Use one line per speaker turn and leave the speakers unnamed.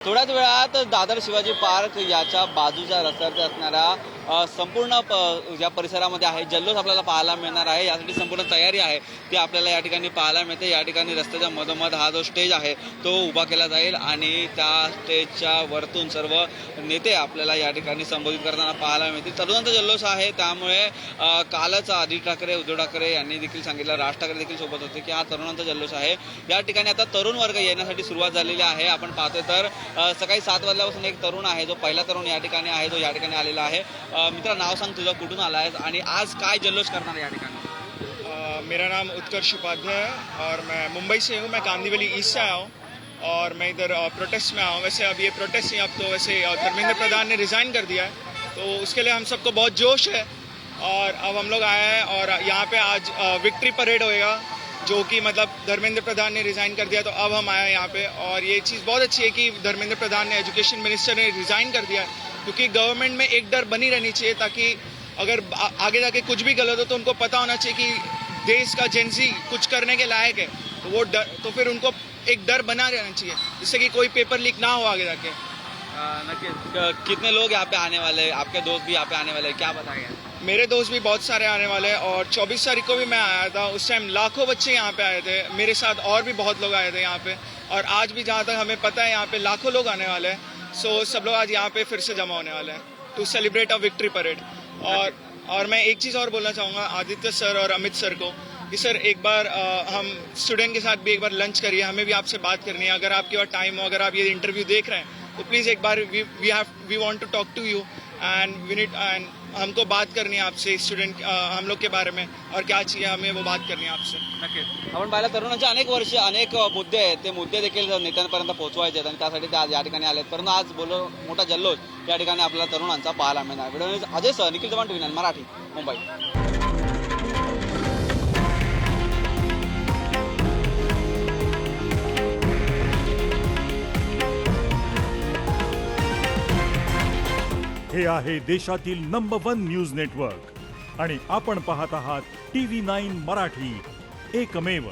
थोड्याच वेळात दादर शिवाजी पार्क याच्या बाजूच्या रस्त्यावरती असणाऱ्या संपूर्ण ज्या परिसरामध्ये आहे जल्लोष आपल्याला पाहायला मिळणार आहे। यासाठी संपूर्ण तयारी आहे ती आपल्याला या ठिकाणी पाहायला मिळते। या ठिकाणी रस्त्याच्या मधोमध हा जो स्टेज आहे तो उभा केला जाईल आणि त्या स्टेजच्या वरतून सर्व नेते आपल्याला या ठिकाणी संबोधित करताना पाहायला मिळतील। तरुणांचा जल्लोष आहे, त्यामुळे कालच आदित्य ठाकरे उद्धव ठाकरे यांनी देखील सांगितलं, राज ठाकरे देखील सोबत होते की हा तरुणांचा जल्लोष आहे। या ठिकाणी आता तरुण वर्ग येण्यासाठी सुरुवात झालेली आहे। आपण पाहतोय तर सकाळी 7 वाजल्यापासून एक तरुण आहे, जो पहिला तरुण या ठिकाणी आहे, जो या ठिकाणी आलेला आहे। मित्रा, नाव सांग तुझं, कुठून आला आहेस आणि आज काय जल्लोष करणार आहे या ठिकाणी?
मेरा नाम उत्कर्ष उपाध्याय है और मैं मुंबई से हूँ। मैं कांदिवली ईस्ट से आया हूँ और मैं इधर प्रोटेस्ट में आया हूँ। वैसे अब ये प्रोटेस्ट नहीं, अब तो वैसे धर्मेंद्र प्रधान ने रिज़ाइन कर दिया है, तो उसके लिए हम सबको बहुत जोश है। और अब हम लोग आए हैं और यहाँ पे आज विक्ट्री परेड होएगा, जो कि मतलब धर्मेंद्र प्रधान ने रिज़ाइन कर दिया, तो अब हम आए हैं यहाँ पे। और ये चीज़ बहुत अच्छी है कि धर्मेंद्र प्रधान ने, एजुकेशन मिनिस्टर ने रिज़ाइन कर दिया है, क्योंकि गवर्नमेंट में एक डर बनी रहनी चाहिए, ताकि अगर आगे जाके कुछ भी गलत हो तो उनको पता होना चाहिए कि देश का जेंजी कुछ करने के लायक है, तो वो डर, तो फिर उनको एक डर बना रहना चाहिए, जिससे कि कोई पेपर लीक ना हो आगे जाके।
नक्की। कितने लोग यहाँ पे आने वाले हैं? आपके दोस्त भी यहाँ पे आने वाले हैं, क्या बताएंगे?
मेरे दोस्त भी बहुत सारे आने वाले हैं और 24 तारीख को भी मैं आया था। उस टाइम लाखों बच्चे यहाँ पे आए थे, मेरे साथ और भी बहुत लोग आए थे यहाँ पे। और आज भी जहाँ तक हमें पता है यहाँ पे लाखों लोग आने वाले हैं। सो सब लोग आज यहाँ पे फिर से जमा होने वाले हैं to celebrate a victory parade. और मैं एक चीज़ और बोलना चाहूँगा आदित्य सर और अमित सर को कि सर एक बार हम स्टूडेंट के साथ भी एक बार लंच करिए, हमें भी आपसे बात करनी है। अगर आपके पास टाइम हो, अगर आप ये इंटरव्यू देख रहे हैं तो प्लीज़ एक बार we want to talk to you and हमको बात करनी है आपसे, स्टूडेंट हम लोग के बारे में और क्या चाहिए हमें, वो बात करनी है आपसे।
नक्कीच। आपण पाहिलं तरुणांचे अनेक वर्ष अनेक मुद्दे आहेत, ते मुद्दे देखील नेत्यांपर्यंत पोहोचवायचे आहेत आणि त्यासाठी ते आज या ठिकाणी आलेत। परंतु आज मोठा जल्लोष या ठिकाणी आपल्याला तरुणांचा पाहायला मिळणार। व्हिडिओ अजय सह, निखिल चव्हाण, टीव्ही 9 मराठी, मुंबई।
हे आहे देशातील नंबर 1 न्यूज नेटवर्क आणि आपण पाहत आहात टीव्ही 9 मराठी, एकमेव।